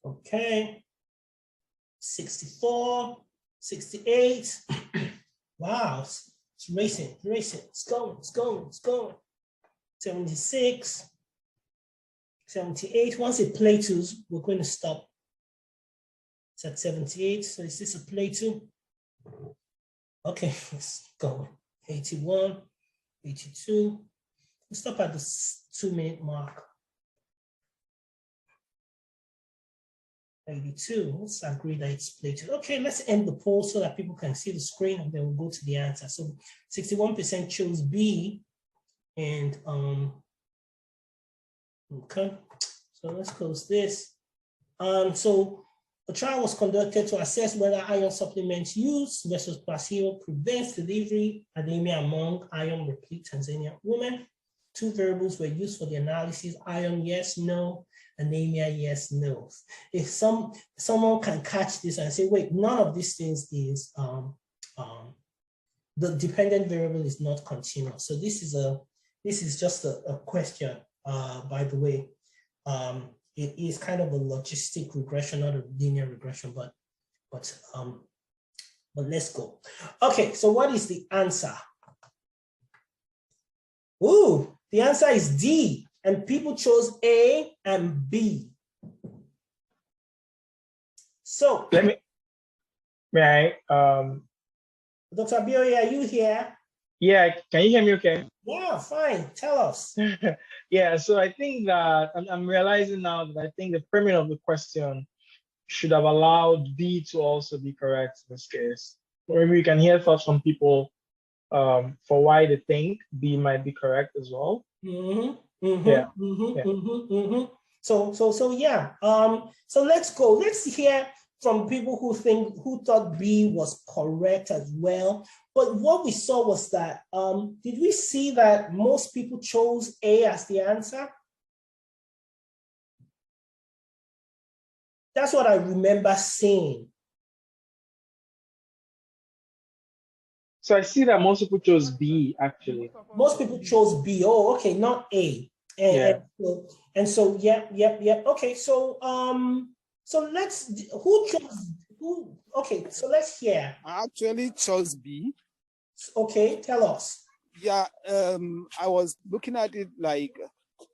Okay. 64, 68. Wow, it's racing, it's going. 76, 78. Once it plateaus, we're going to stop. It's at 78, so is this a plateau? Okay, let's go. 81, 82. We'll stop at the 2-minute mark. 82, let's agree that it's plateau. Okay, let's end the poll so that people can see the screen, and then we'll go to the answer. So 61% chose B, and okay, so let's close this. So a trial was conducted to assess whether iron supplements used versus placebo prevents delivery anemia among iron replete Tanzanian women. 2 variables were used for the analysis: iron, yes, no; anemia, yes, no. If someone can catch this and say, wait, none of these things is the dependent variable is not continuous. So this is just a question, by the way. It is kind of a logistic regression, not a linear regression, but let's go. Okay, so what is the answer? Ooh, the answer is D, and people chose A and B. So let me, right? Dr. Abioye, are you here? Yeah, can you hear me okay? Yeah, fine. Tell us. Yeah, so I think that I'm realizing now that I think the framing of the question should have allowed B to also be correct in this case. Maybe we can hear from people for why they think B might be correct as well. So yeah. So let's go. Let's hear from people who thought B was correct as well. But what we saw was that, did we see that most people chose A as the answer? That's what I remember seeing. So I see that most people chose B, actually. Most people chose B. Oh, okay, not A. And so yeah. Okay, so who chose who? Okay, so let's hear. I actually chose B. Okay, tell us. Yeah, I was looking at it like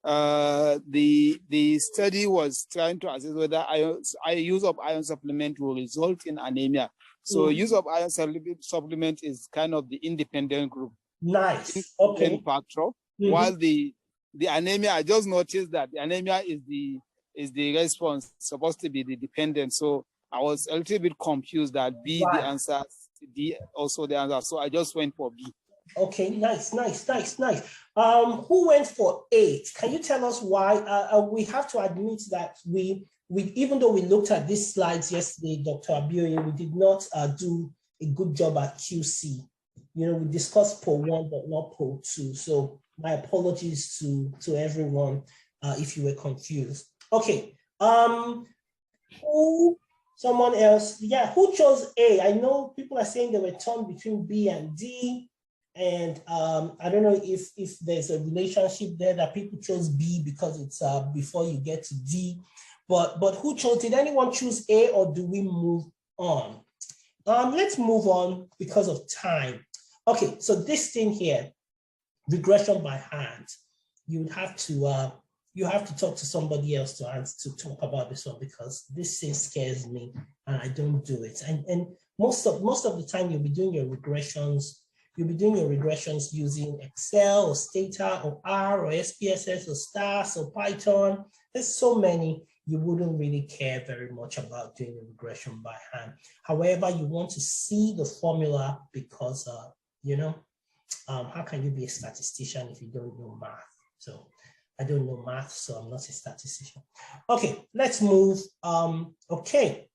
the study was trying to assess whether use of iron supplement will result in anemia. So use of iron supplement is kind of the independent group. Nice. Okay. Factor. While the anemia, I just noticed that the anemia is the response, supposed to be the dependent. So I was a little bit confused that B the answer, D also the answer. So I just went for B. Okay, nice. Who went for 8? Can you tell us why? We have to admit that we even though we looked at these slides yesterday, Dr. Abioye, we did not do a good job at QC. You know, we discussed poll 1 but not poll 2. So my apologies to everyone if you were confused. Okay. Someone else? Yeah, who chose A? I know people are saying they were torn between B and D. And I don't know if there's a relationship there that people chose B because it's before you get to D. But who chose? Did anyone choose A, or do we move on? Let's move on because of time. Okay, so this thing here, regression by hand, you have to talk to somebody else to talk about this one, because this thing scares me and I don't do it. And most of the time you'll be doing your regressions. You'll be doing your regressions using Excel or Stata or R or SPSS or Stas or Python. There's so many, you wouldn't really care very much about doing a regression by hand. However, you want to see the formula because, how can you be a statistician if you don't know math? So I don't know math, so I'm not a statistician. Okay, let's move. Okay,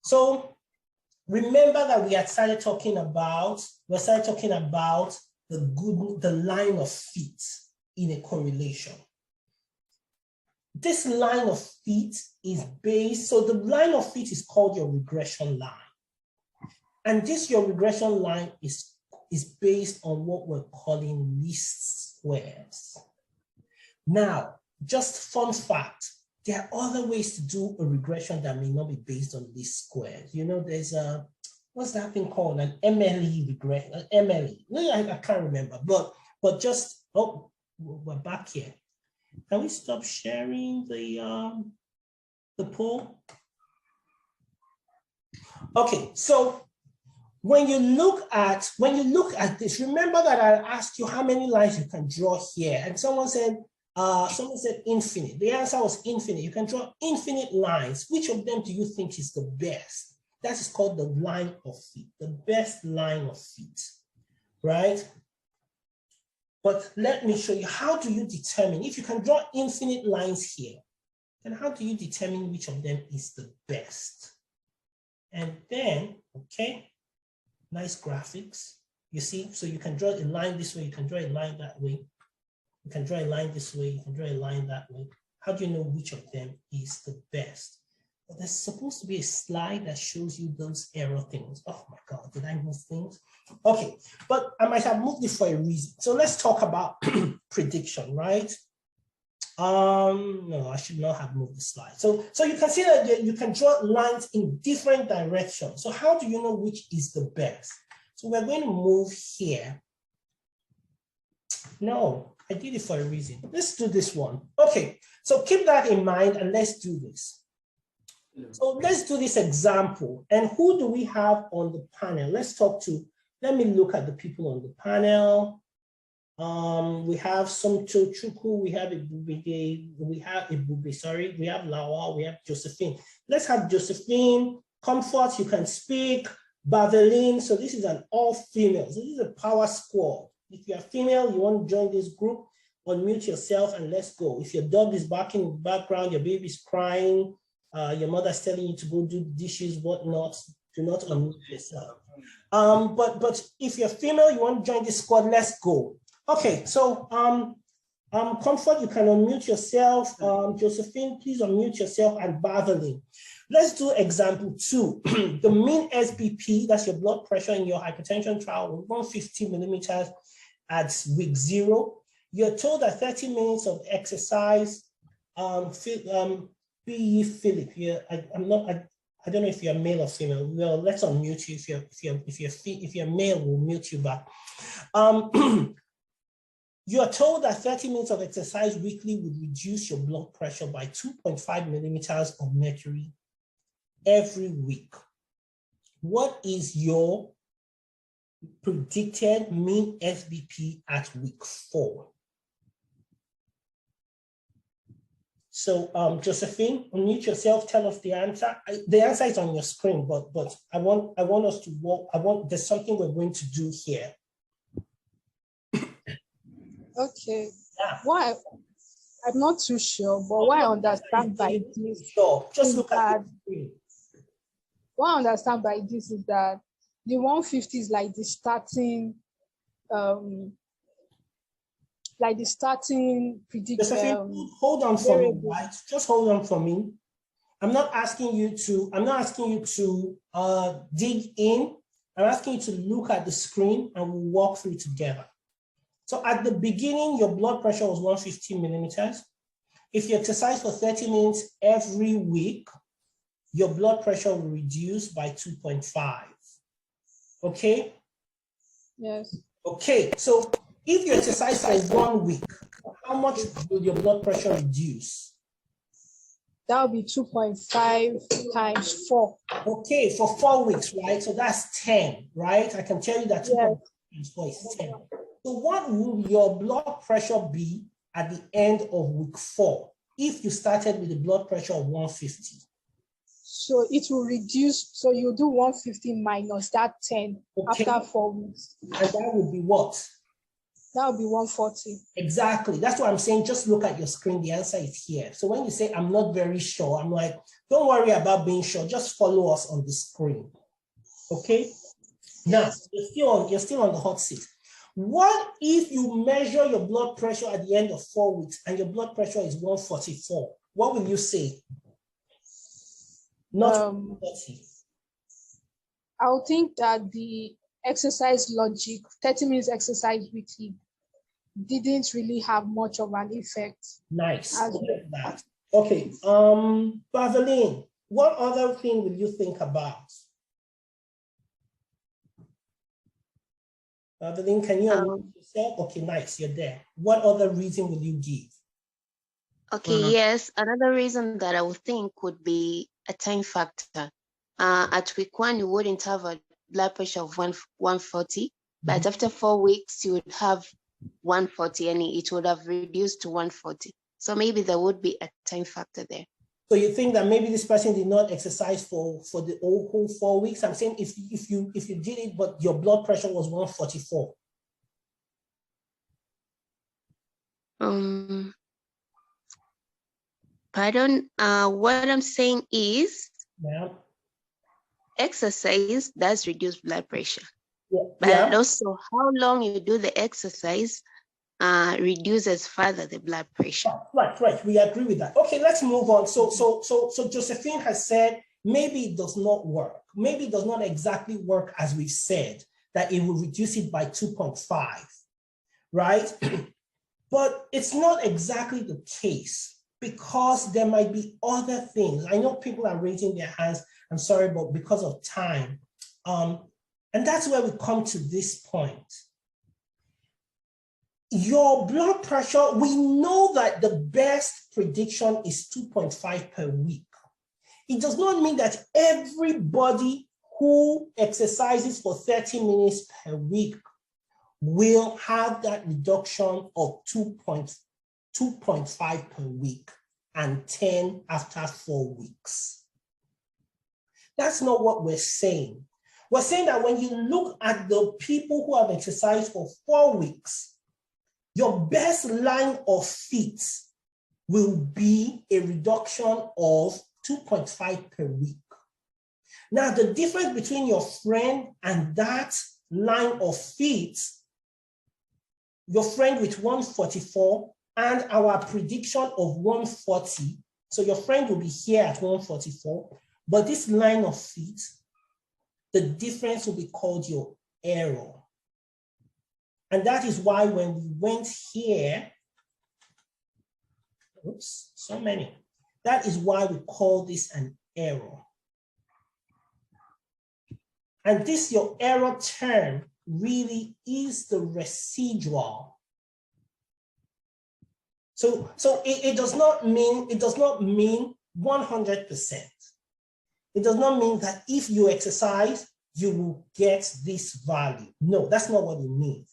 so remember that we had started talking about the line of fit in a correlation. This line of fit is based, so the line of fit is called your regression line. And your regression line is based on what we're calling least squares. Now, just fun fact, there are other ways to do a regression that may not be based on least squares. You know, there's a, what's that thing called? An MLE regression, MLE. No, I can't remember, but just, oh, we're back here. Can we stop sharing the poll? Okay, so when you look at this, remember that I asked you how many lines you can draw here, and someone said infinite. The answer was infinite. You can draw infinite lines. Which of them do you think is the best? That is called the line of fit, the best line of fit, right? But let me show you, how do you determine, if you can draw infinite lines here, then how do you determine which of them is the best? And then, okay, nice graphics. You see, so you can draw a line this way, you can draw a line that way. You can draw a line this way, you can draw a line that way. How do you know which of them is the best? But there's supposed to be a slide that shows you those error things. Oh my God, did I move things? Okay, but I might have moved it for a reason. So let's talk about prediction, right? No, I should not have moved the slide. So you can see that you can draw lines in different directions. So how do you know which is the best? So we're going to move here. No, I did it for a reason. Let's do this one. Okay, so keep that in mind and let's do this. So let's do this example. And who do we have on the panel? Let me look at the people on the panel. We have Somto Chukwu, we have Ebube, we have Lawa, we have Josephine. Let's have Josephine. Comfort, you can speak. Baveline, so this is an all females. This is a power squad. If you're female, you want to join this group, unmute yourself and let's go. If your dog is barking in the background, your baby's crying, your mother's telling you to go do dishes, whatnot, do not unmute yourself. But if you're female, you want to join this squad, let's go. Okay, so Comfort, you can unmute yourself. Josephine, please unmute yourself, and Baveline. Let's do example 2. The mean SBP, that's your blood pressure in your hypertension trial, 150 millimeters at week 0. You're told that 30 minutes of exercise, B. Philip, I don't know if you're male or female. Well, let's unmute you. If you're male, we'll mute you back. You are told that 30 minutes of exercise weekly would reduce your blood pressure by 2.5 millimeters of mercury every week. What is your predicted mean SBP at week 4? So Josephine, unmute yourself, tell us the answer. The answer is on your screen, but I want us to walk, there's something we're going to do here. Okay. Yeah. Why? I'm not too sure, but what I understand by this, sure. Just look at the screen. What I understand by this is that the 150 is like the starting, prediction. Hold on for me, right? Just hold on for me. I'm not asking you to dig in. I'm asking you to look at the screen and we'll walk through together. So at the beginning, your blood pressure was 150 millimeters. If you exercise for 30 minutes every week, your blood pressure will reduce by 2.5. Okay? Yes. Okay, so if you exercise for 1 week, how much will your blood pressure reduce? That would be 2.5 times 4. Okay, for 4 weeks, right? So that's 10, right? I can tell you that 2.5 times 4 is 10. So what will your blood pressure be at the end of week 4 if you started with a blood pressure of 150? So it will reduce, so you do 150 minus that 10 after 4 weeks. And that would be what? That would be 140. Exactly. That's what I'm saying. Just look at your screen. The answer is here. So when you say, I'm not very sure, I'm like, don't worry about being sure. Just follow us on the screen. Okay? Now, you're still on the hot seat. What if you measure your blood pressure at the end of 4 weeks and your blood pressure is 144? What will you say? Not 140. I would think that the exercise logic, 30 minutes exercise weekly, didn't really have much of an effect. Nice. Okay, Evelyn, what other thing will you think about? Evelyn, can you unmute yourself? Okay, nice, you're there. What other reason will you give? Okay, yes, another reason that I would think would be a time factor. At week 1, you wouldn't have a blood pressure of 140, but after 4 weeks, you would have 140 and it would have reduced to 140. So maybe there would be a time factor there. So you think that maybe this person did not exercise for the whole 4 weeks? I'm saying if you did it, but your blood pressure was 144. Pardon, what I'm saying is, yeah, exercise does reduce blood pressure. Yeah. But also how long you do the exercise reduces further the blood pressure. Right. We agree with that. Okay, let's move on. So Josephine has said maybe it does not work. Maybe it does not exactly work as we said, that it will reduce it by 2.5, right? But it's not exactly the case because there might be other things. I know people are raising their hands. I'm sorry, but because of time. And that's where we come to this point. Your blood pressure, we know that the best prediction is 2.5 per week. It does not mean that everybody who exercises for 30 minutes per week will have that reduction of 2.5 per week and 10 after 4 weeks. That's not what we're saying. We're saying that when you look at the people who have exercised for 4 weeks, your best line of fit will be a reduction of 2.5 per week. Now, the difference between your friend and that line of fit, your friend with 144 and our prediction of 140, so your friend will be here at 144, but this line of fit, the difference will be called your error. And that is why when we went here, oops, so many. That is why we call this an error. And this, your error term, really is the residual. So it does not mean 100%. It does not mean that if you exercise, you will get this value. No, that's not what it means.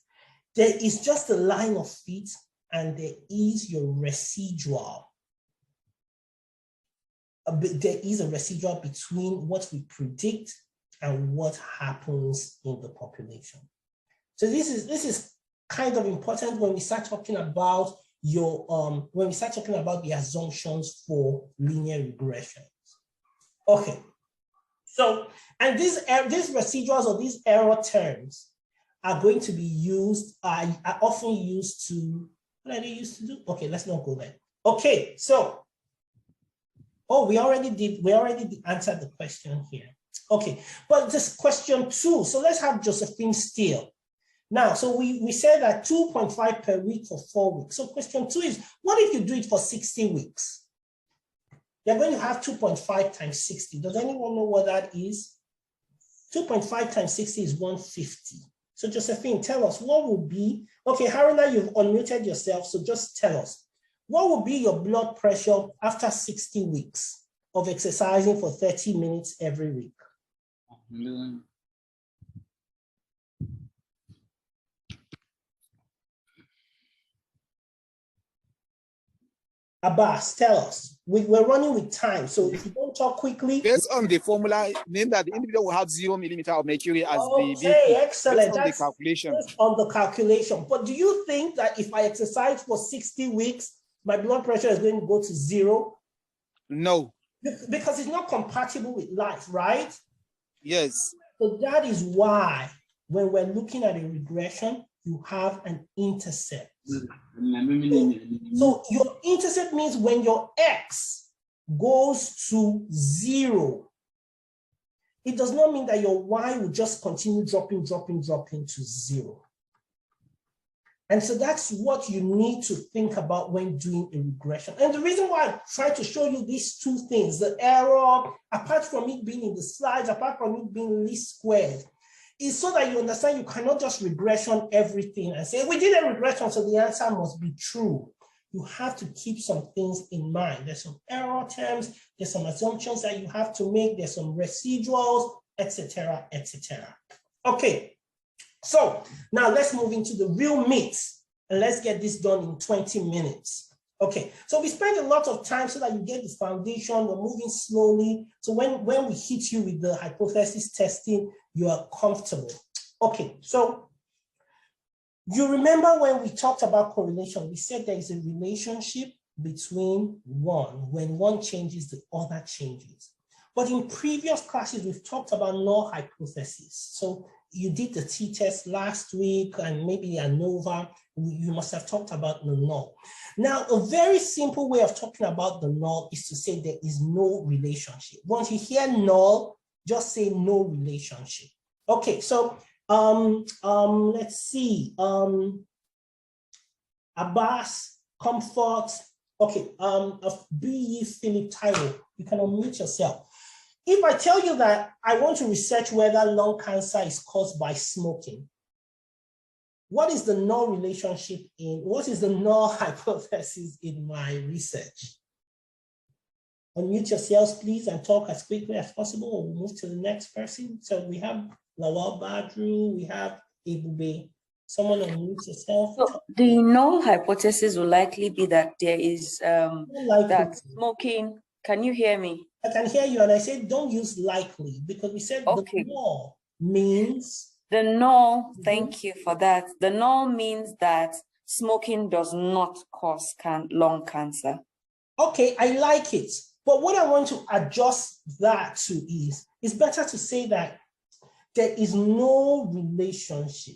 There is just a line of fit and there is your residual. There is a residual between what we predict and what happens in the population. So this is kind of important when we start talking about the assumptions for linear regression. Okay. So, and these residuals or these error terms are going to be used, are often used to, what are they used to do? Okay, let's not go there. Okay, so, we already answered the question here. Okay, but this question 2, so let's have Josephine still. Now, so we said that 2.5 per week for 4 weeks. So question 2 is, what if you do it for 60 weeks? You're going to have 2.5 times 60. Does anyone know what that is? 2.5 times 60 is 150. So Josephine, tell us what will be, okay, Haruna, you've unmuted yourself, so just tell us, what will be your blood pressure after 60 weeks of exercising for 30 minutes every week? Abbas, tell us. We're running with time, so if you don't talk quickly. Based on the formula, mean that the individual will have 0 millimeter of mercury as the BP. Okay, excellent. That's on the calculation. That's on the calculation. But do you think that if I exercise for 60 weeks, my blood pressure is going to go to 0? No. Because it's not compatible with life, right? Yes. So that is why when we're looking at a regression, you have an intercept. So your intercept means when your X goes to 0, it does not mean that your Y will just continue dropping to 0. And so that's what you need to think about when doing a regression. And the reason why I try to show you these two things, the error, apart from it being in the slides, apart from it being least squared, is so that you understand you cannot just regression everything and say, we did a regression, so the answer must be true. You have to keep some things in mind. There's some error terms, there's some assumptions that you have to make, there's some residuals, etc., etc. Okay, so now let's move into the real meat, and let's get this done in 20 minutes. Okay, so we spend a lot of time so that you get the foundation, we're moving slowly. So when we hit you with the hypothesis testing, you are comfortable. Okay, so you remember when we talked about correlation, we said there is a relationship between one. When one changes, the other changes. But in previous classes, we've talked about null hypothesis. So you did the t-test last week and maybe ANOVA, you must have talked about the null. Now, a very simple way of talking about the null is to say there is no relationship. Once you hear null, just say no relationship. Okay, so let's see. Abbas, Comfort, okay, B. Philip Taiwo, you can unmute yourself. If I tell you that I want to research whether lung cancer is caused by smoking, what is the null relationship what is the null hypothesis in my research? Unmute yourselves, please, and talk as quickly as possible, or we'll move to the next person. So we have Lawal Badru, we have Ebube. Someone unmute yourself. So the null hypothesis will likely be that there is that smoking. Can you hear me? I can hear you, and I said don't use likely because we said okay. The null means. The null, thank you for that. The null means that smoking does not cause lung cancer. Okay, I like it. But what I want to adjust that to is, it's better to say that there is no relationship.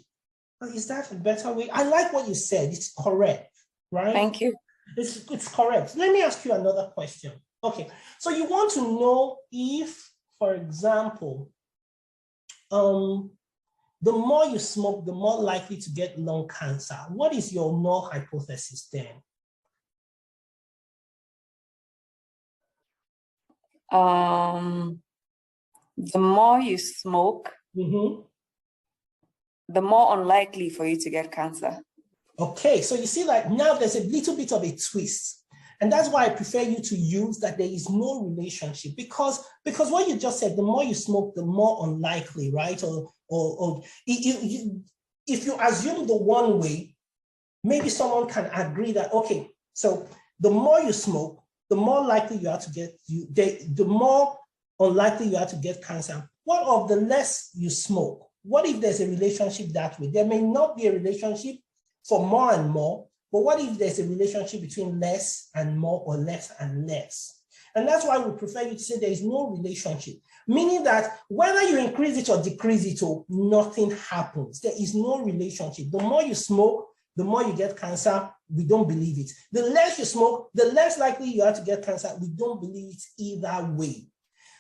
Is that a better way? I like what you said. It's correct, right? Thank you. It's correct. Let me ask you another question. Okay, so you want to know if, for example, the more you smoke, the more likely to get lung cancer. What is your null hypothesis then? The more you smoke, the more unlikely for you to get cancer. Okay, so you see like now there's a little bit of a twist. And that's why I prefer you to use that there is no relationship because what you just said, the more you smoke, the more unlikely, right? Or if you assume the one way, maybe someone can agree that, okay, so the more you smoke, the more likely you are to get, the more unlikely you are to get cancer. What of the less you smoke? What if there's a relationship that way? There may not be a relationship for more and more, but what if there's a relationship between less and more or less and less? And that's why we prefer you to say there is no relationship, meaning that whether you increase it or decrease it, nothing happens. There is no relationship. The more you smoke, the more you get cancer. We don't believe it. The less you smoke, the less likely you are to get cancer. We don't believe it either way.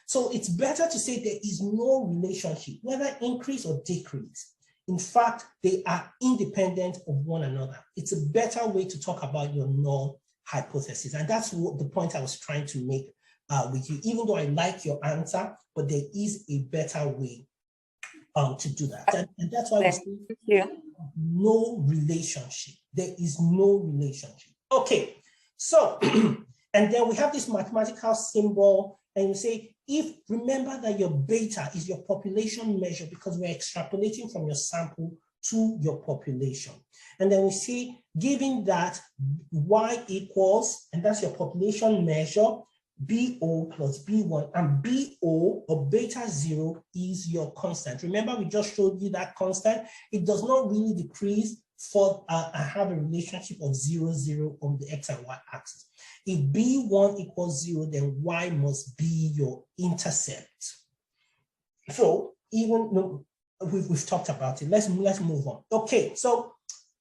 So it's better to say there is no relationship, whether increase or decrease. In fact, they are independent of one another. It's a better way to talk about your null hypothesis. And that's what the point I was trying to make with you, even though I like your answer, but there is a better way to do that. And that's why we say no relationship. There is no relationship. Okay, so, and then we have this mathematical symbol, and you say, remember that your beta is your population measure because we're extrapolating from your sample to your population. And then we see, given that y equals, and that's your population measure, BO plus B1, and BO or beta 0 is your constant. Remember, we just showed you that constant. It does not really decrease for have a relationship of 0, 0 on the x and y axis. If B1 equals 0, then y must be your intercept. So even no, we've talked about it. Let's move on. Okay, so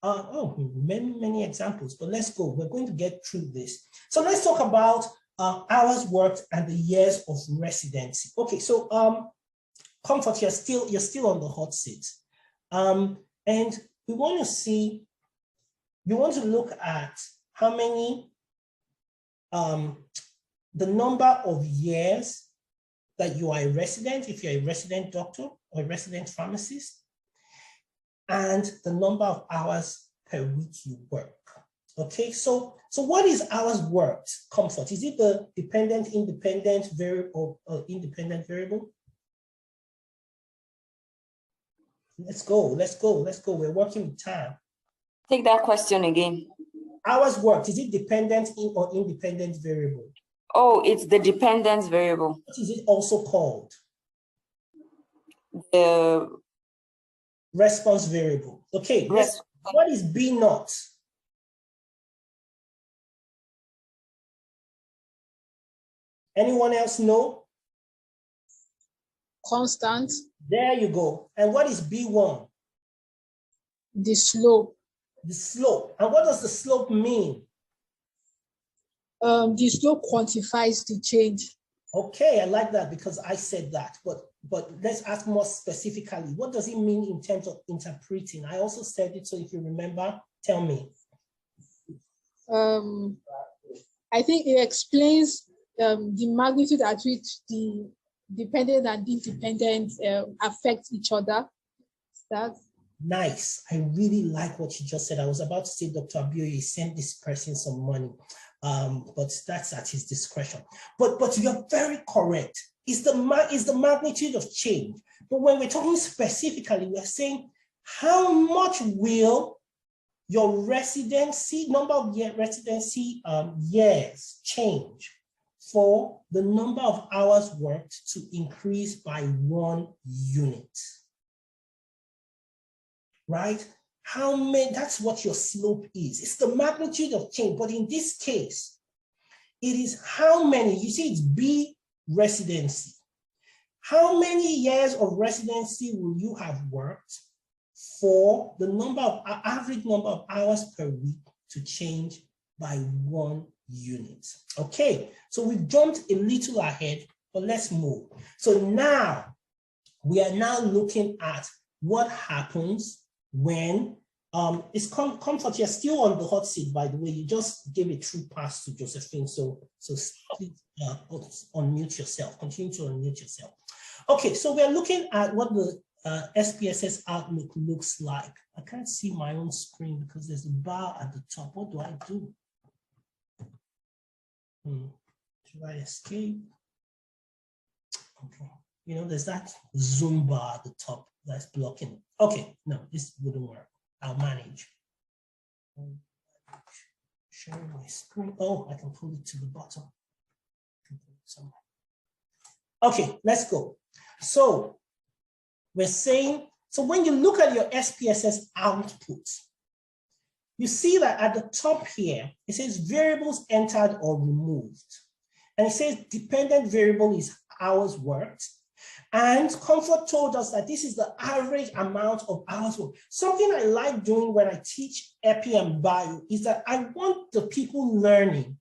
many examples, but let's go. We're going to get through this. So let's talk about hours worked and the years of residency. Okay, so Comfort, you're still on the hot seat, and we want to see you want to look at how many, the number of years that you are a resident, if you're a resident doctor or a resident pharmacist, and the number of hours per week you work. Okay, so what is hours worked, Comfort? Is it the dependent, independent variable, or independent variable? Let's go. We're working with time. Take that question again. Hours worked, is it dependent or independent variable? Oh, it's the dependence variable. What is it also called? The response variable. Okay, what is B naught? Anyone else know? Constant. There you go. And what is B1? The slope. The slope. And what does the slope mean? The slope quantifies the change. Okay, I like that because I said that. But let's ask more specifically. What does it mean in terms of interpreting? I also said it, so if you remember, tell me. I think it explains the magnitude at which the dependent and independent affect each other. Nice. I really like what you just said. I was about to say, Dr. Abioye sent this person some money, but that's at his discretion. But you're very correct. It's the magnitude of change. But when we're talking specifically, we're saying how much will your residency, number of residency years change for the number of hours worked to increase by 1 unit, right? How many, that's what your slope is. It's the magnitude of change, but in this case, it is how many, you see it's B residency. How many years of residency will you have worked for the average number of hours per week to change by 1 unit? Okay, so we've jumped a little ahead, but let's move. So now we are now looking at what happens when it's Comfort. You're still on the hot seat, by the way. You just gave a true pass to Josephine, so please unmute yourself. Continue to unmute yourself. Okay, so we're looking at what the SPSS outlook looks like. I can't see my own screen because there's a bar at the top. What do I do? Should I escape? Okay, you know, there's that Zoom bar at the top that's blocking. Okay, no, this wouldn't work. I'll manage. Sharing my screen. Oh, I can pull it to the bottom. Okay, let's go. So we're saying, so when you look at your SPSS output, you see that at the top here, it says variables entered or removed. And it says dependent variable is hours worked. And Comfort told us that this is the average amount of hours worked. Something I like doing when I teach epi and bio is that I want the people learning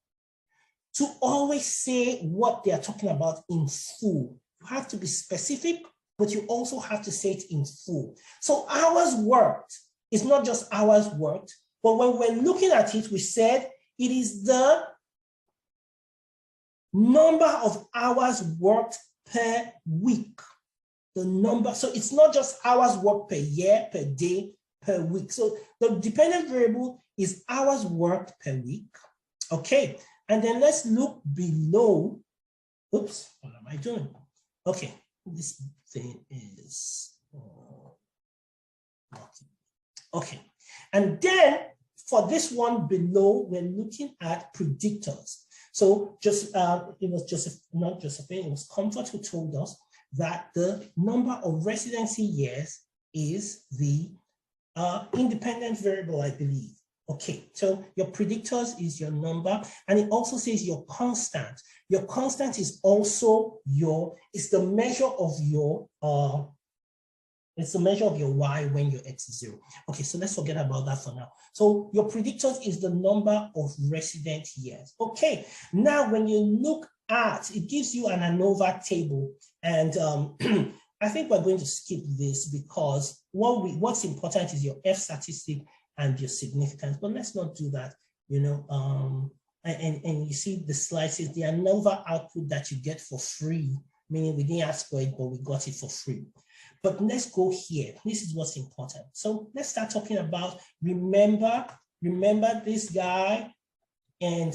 to always say what they are talking about in full. You have to be specific, but you also have to say it in full. So hours worked is not just hours worked, but when we're looking at it, we said it is the number of hours worked per week. The number, so it's not just hours worked per year, per day, per week. So the dependent variable is hours worked per week. Okay, and then let's look below. Oops, what am I doing? Okay, this thing is okay. And then for this one below, we're looking at predictors. So just it was not Josephine, it was Comfort who told us that the number of residency years is the independent variable, I believe. Okay, so your predictors is your number, and it also says your constant. Your constant is also it's the measure of your y when your x is 0. Okay, so let's forget about that for now. So your predictors is the number of resident years. Okay, now when you look at, it gives you an ANOVA table, and I think we're going to skip this because what's important is your F statistic and your significance. But let's not do that, you know. And you see the slide says the ANOVA output that you get for free, meaning we didn't ask for it, but we got it for free. But let's go here. This is what's important. So let's start talking about, remember this guy. And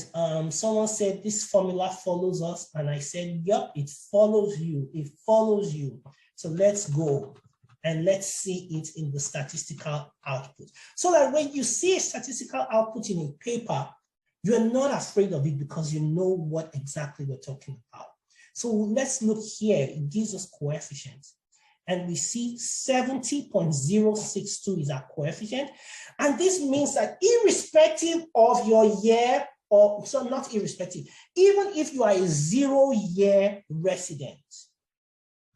someone said this formula follows us. And I said, yep, it follows you. It follows you. So let's go and let's see it in the statistical output. So that when you see a statistical output in a paper, you're not afraid of it because you know what exactly we're talking about. So let's look here. It gives us coefficients. And we see 70.062 is our coefficient. And this means that irrespective of your year, or so not irrespective, even if you are a 0-year resident,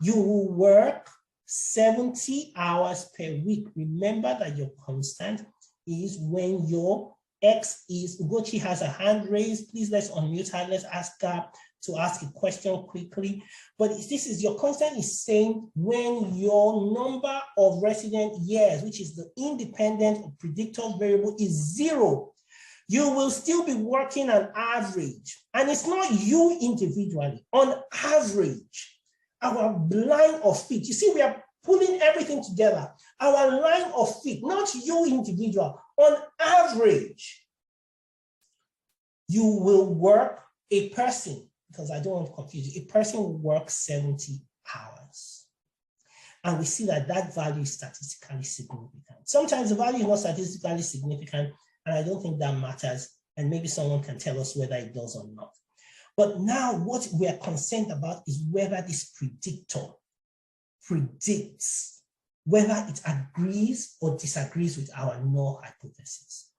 you will work 70 hours per week. Remember that your constant is when your X is, Ugochi has a hand raised. Please let's unmute her. Let's ask her to ask a question quickly. But this is your constant is saying when your number of resident years, which is the independent or predictor variable, is 0, you will still be working on average. And it's not you individually. On average, our line of fit, you see, we are pulling everything together. Our line of fit, not you individual, on average, you will work, a person, because I don't want to confuse you, a person will work 70 hours. And we see that that value is statistically significant. Sometimes the value is not statistically significant, and I don't think that matters. And maybe someone can tell us whether it does or not. But now what we are concerned about is whether this predictor predicts whether it agrees or disagrees with our null hypothesis.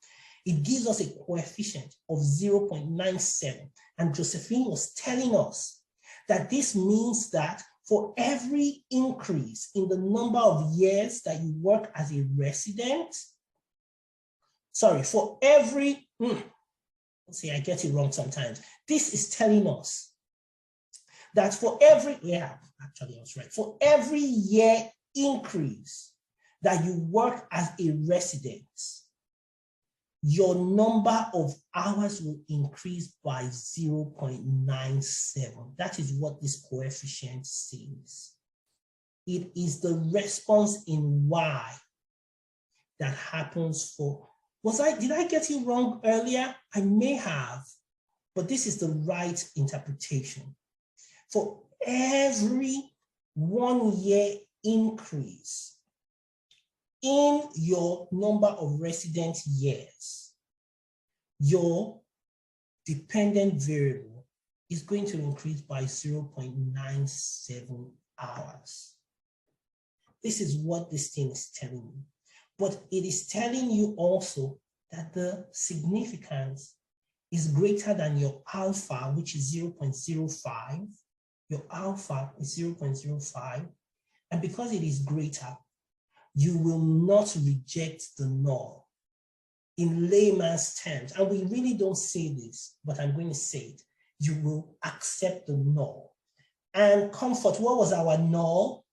It gives us a coefficient of 0.97. And Josephine was telling us that this means that for every increase in the number of years that you work as a resident, for every, see, I get it wrong sometimes. This is telling us that for every, actually I was right, for every year increase that you work as a resident, your number of hours will increase by 0.97. That is what this coefficient says. It is the response in Y that happens for, did I get it wrong earlier? I may have, but this is the right interpretation. For every 1 year increase in your number of resident years, your dependent variable is going to increase by 0.97 hours. This is what this thing is telling you. But it is telling you also that the significance is greater than your alpha, which is 0.05. Your alpha is 0.05. And because it is greater, you will not reject the null. In layman's terms, and we really don't say this, but I'm going to say it, you will accept the null. And Comfort, what was our null?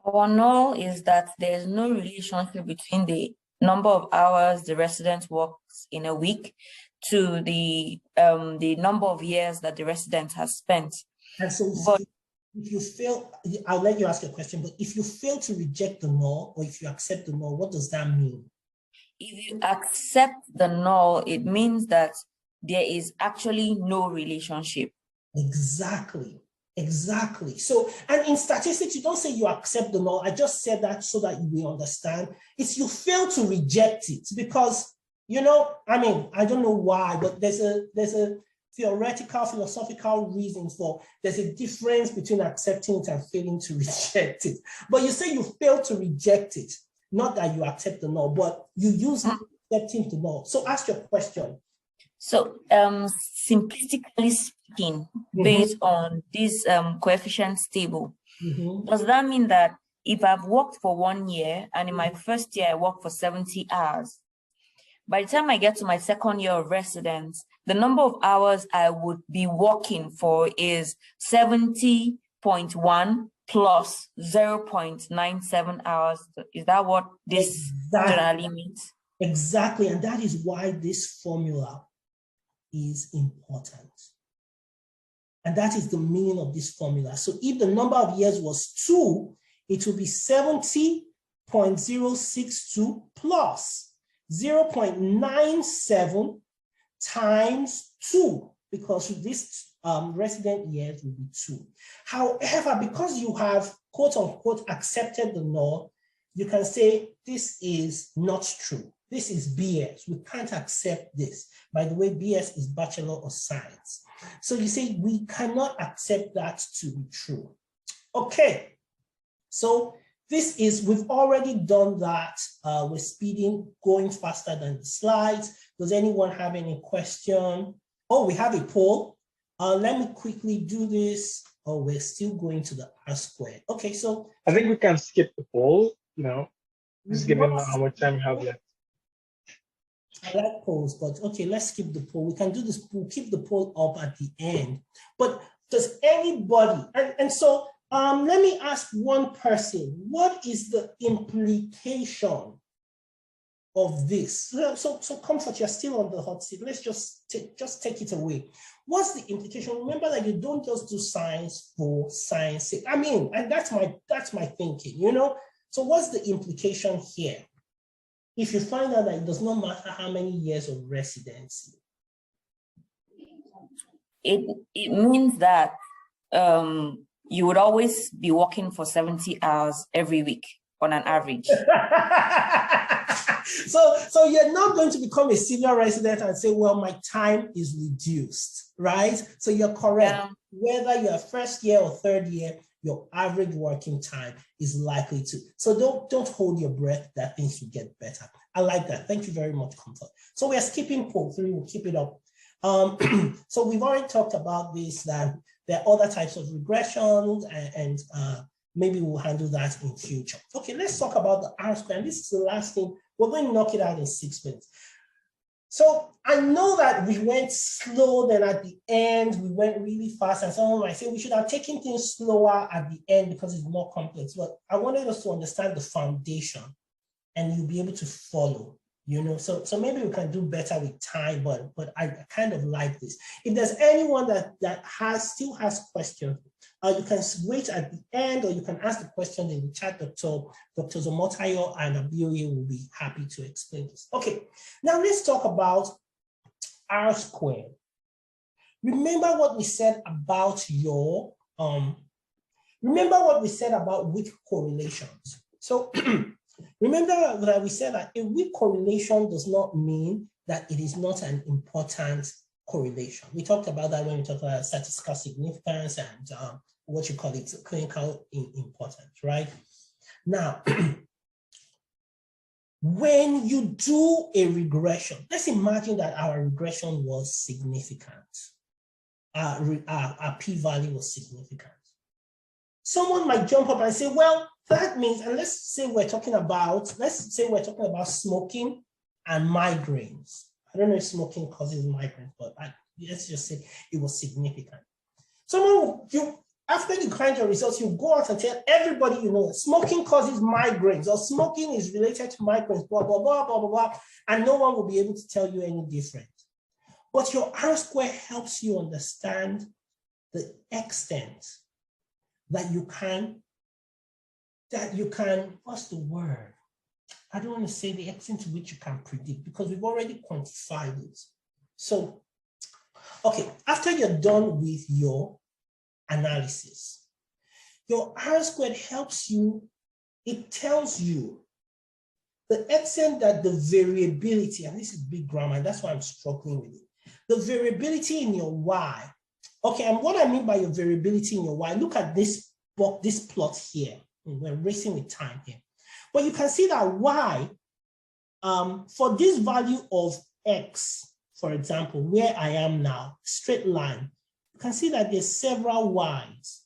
Our null is that there's no relationship between the number of hours the resident works in a week to the number of years that the resident has spent. And so if you fail, I'll let you ask a question, but if you fail to reject the null or if you accept the null, what does that mean? If you accept the null, it means that there is actually no relationship. Exactly. So, and in statistics, you don't say you accept the null. I just said that so that you will understand. It's you fail to reject it because, you know, I mean, I don't know why, but there's a theoretical, philosophical reason for, there's a difference between accepting it and failing to reject it. But you say you fail to reject it, not that you accept the null, but you use accepting the null. So ask your question. So simplistically speaking, based on this coefficients table, does that mean that if I've worked for 1 year and in my first year I worked for 70 hours, by the time I get to my second year of residence, the number of hours I would be working for is 70.1 plus 0.97 hours. Is that what this generally means? Exactly, and that is why this formula is important. And that is the meaning of this formula. So if the number of years was 2, it will be 70.062 plus 0.97 times 2, because this resident years will be 2. However, because you have quote unquote accepted the null, you can say this is not true. This is BS. We can't accept this. By the way, BS is Bachelor of Science. So you say we cannot accept that to be true. Okay, so this is, we've already done that. We're speeding, going faster than the slides. Does anyone have any question? Oh, we have a poll. Let me quickly do this. Oh, we're still going to the R squared. Okay, so I think we can skip the poll, just given how much time we have left. I like polls, but okay, let's skip the poll. We can do this, we'll keep the poll up at the end. But does anybody, and so let me ask one person, what is the implication of this? So Comfort, you're still on the hot seat. Let's just take it away. What's the implication? Remember that you don't just do science for science sake. I mean, and that's my thinking, So what's the implication here? If you find out that it does not matter how many years of residency. It means that you would always be working for 70 hours every week on an average. So you're not going to become a senior resident and say, well, my time is reduced, right? So you're correct. Yeah. Whether you're first year or third year, your average working time is likely to. So don't hold your breath that things will get better. I like that. Thank you very much, Comfort. So we are skipping poll 3. We'll keep it up. So we've already talked about this, that there are other types of regressions, and maybe we'll handle that in future. Okay, let's talk about the R square. And this is the last thing. We're going to knock it out in 6 minutes. So I know that we went slow, then at the end, we went really fast. And someone might say we should have taken things slower at the end because it's more complex. But I wanted us to understand the foundation and you'll be able to follow, So maybe we can do better with time, but I kind of like this. If there's anyone that still has questions, you can wait at the end, or you can ask the question in the chat. Dr. Zomotayo and Abioye will be happy to explain this. Okay, now let's talk about R squared. Remember what we said about weak correlations. So remember that we said that a weak correlation does not mean that it is not an important correlation. We talked about that when we talked about statistical significance and what you call it, clinical importance, right? Now, when you do a regression, let's imagine that our regression was significant. Our p-value was significant. Someone might jump up and say, well, that means, and let's say we're talking about smoking and migraines. I don't know if smoking causes migraines, but let's just say it was significant. After you find your results, you go out and tell everybody smoking causes migraines, or smoking is related to migraines, blah, blah, blah, blah, blah, blah, and no one will be able to tell you any different. But your R square helps you understand the extent that you can, what's the word? I don't want to say the extent to which you can predict, because we've already quantified it. So, okay, after you're done with your analysis, your R squared helps you, it tells you the extent that the variability, and this is big grammar, and that's why I'm struggling with it, the variability in your Y. Okay, and what I mean by your variability in your Y, look at this plot here. We're racing with time here. But you can see that Y, for this value of X, for example, where I am now, straight line, you can see that there's several Y's.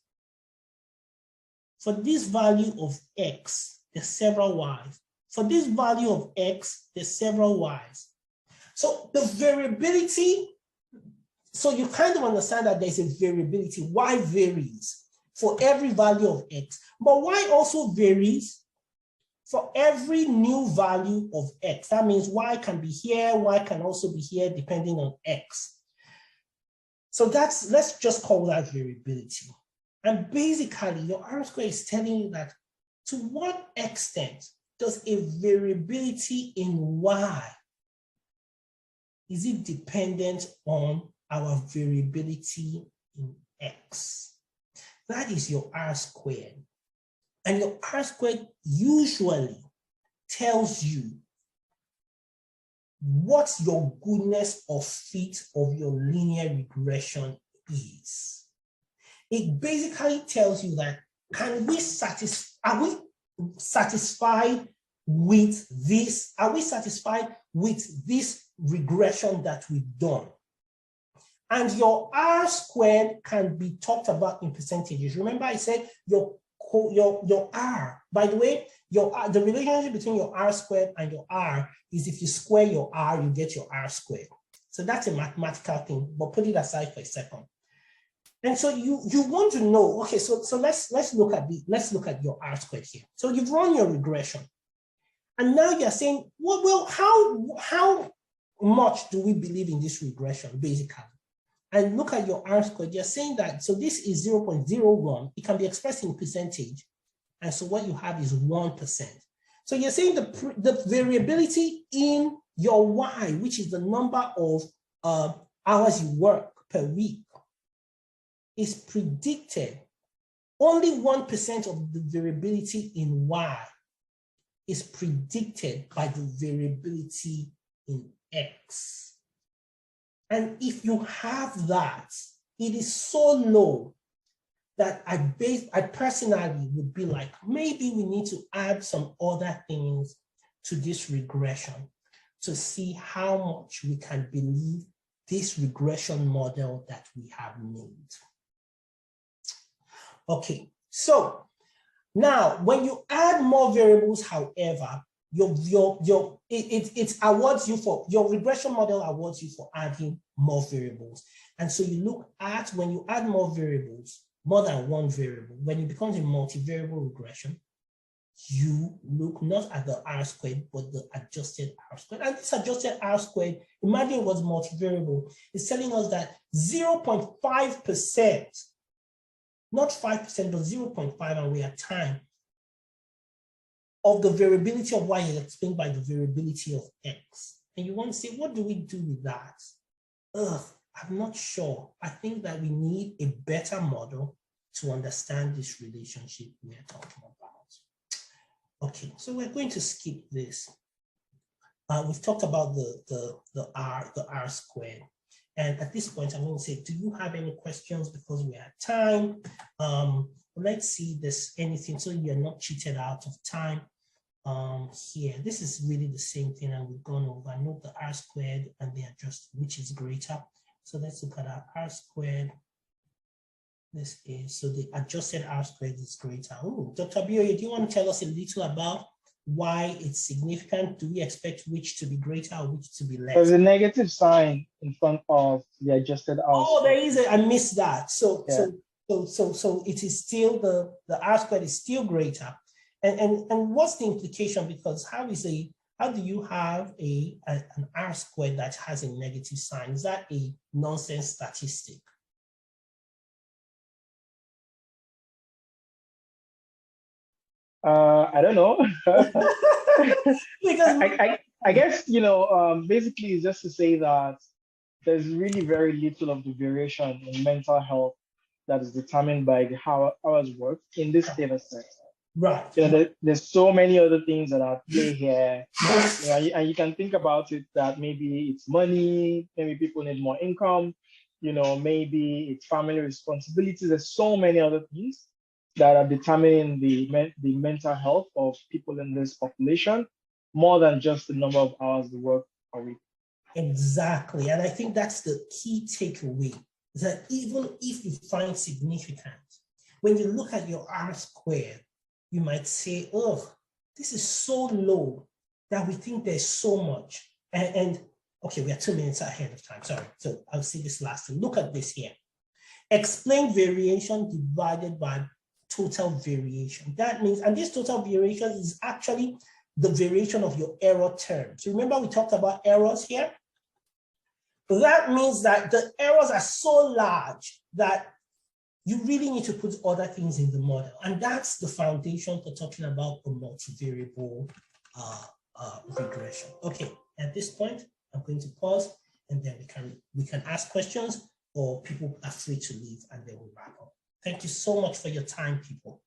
For this value of X, there's several Y's. For this value of X, there's several Y's. So the variability, so you kind of understand that there's a variability. Y varies. for every value of X. But Y also varies for every new value of X. That means Y can be here, Y can also be here depending on X. So let's just call that variability. And basically your R-squared is telling you that to what extent does a variability in Y, is it dependent on our variability in X? That is your R-squared. And your R-squared usually tells you what your goodness of fit of your linear regression is. It basically tells you that are we satisfied with this? Are we satisfied with this regression that we've done? And your R-squared can be talked about in percentages. Remember I said your R, by the way, the relationship between your R-squared and your R is if you square your R, you get your R-squared. So that's a mathematical thing, but put it aside for a second. And so you want to know, okay, so let's look at your R-squared here. So you've run your regression. And now you're saying, well, how much do we believe in this regression, basically? And look at your R-squared, you're saying that, so this is 0.01, it can be expressed in percentage. And so what you have is 1%. So you're saying the variability in your Y, which is the number of hours you work per week, is predicted. Only 1% of the variability in Y is predicted by the variability in X. And if you have that, it is so low that I personally would be like, maybe we need to add some other things to this regression to see how much we can believe this regression model that we have made. Okay, so now when you add more variables, however, it awards you for, your regression model awards you for adding more variables. And so you look at, when you add more variables, more than one variable, when it becomes a multivariable regression, you look not at the R-squared, but the adjusted R-squared. And this adjusted R-squared, imagine it was multivariable, it's telling us that 0.5%, not 5%, but 0.5, and we are time, of the variability of Y is explained by the variability of X. And you want to say, what do we do with that? I'm not sure. I think that we need a better model to understand this relationship we're talking about. Okay, so we're going to skip this. We've talked about the R-squared. And at this point, I'm going to say, do you have any questions because we are time? Let's see if there's anything so you're not cheated out of time. Here, this is really the same thing, and we've gone over. Note the R-squared and the adjust, which is greater. So let's look at our R-squared. This is, so the adjusted R-squared is greater. Oh, Dr. Bioye, do you want to tell us a little about why it's significant? Do we expect which to be greater or which to be less? There's a negative sign in front of the adjusted R-squared. Oh, there is I missed that. So yeah. So it is still the R-squared is still greater. And what's the implication? Because how do you have an R-squared that has a negative sign? Is that a nonsense statistic? I don't know. Because I guess, basically it's just to say that there's really very little of the variation in mental health that is determined by the hours worked in this data set. Right. There's so many other things that are at play here. And you can think about it that maybe it's money, maybe people need more income, maybe it's family responsibilities. There's so many other things that are determining the mental health of people in this population, more than just the number of hours they work a week. Exactly. And I think that's the key takeaway, that even if you find significant, when you look at your R-squared, you might say, oh, this is so low that we think there's so much. And okay, we are 2 minutes ahead of time, sorry. So I'll see this last thing. Look at this here. explain variation divided by total variation. That means, and this total variation is actually the variation of your error terms. Remember we talked about errors here? That means that the errors are so large that you really need to put other things in the model. And that's the foundation for talking about a multivariable regression. Okay, at this point, I'm going to pause and then we can ask questions, or people are free to leave and then we'll wrap up. Thank you so much for your time, people.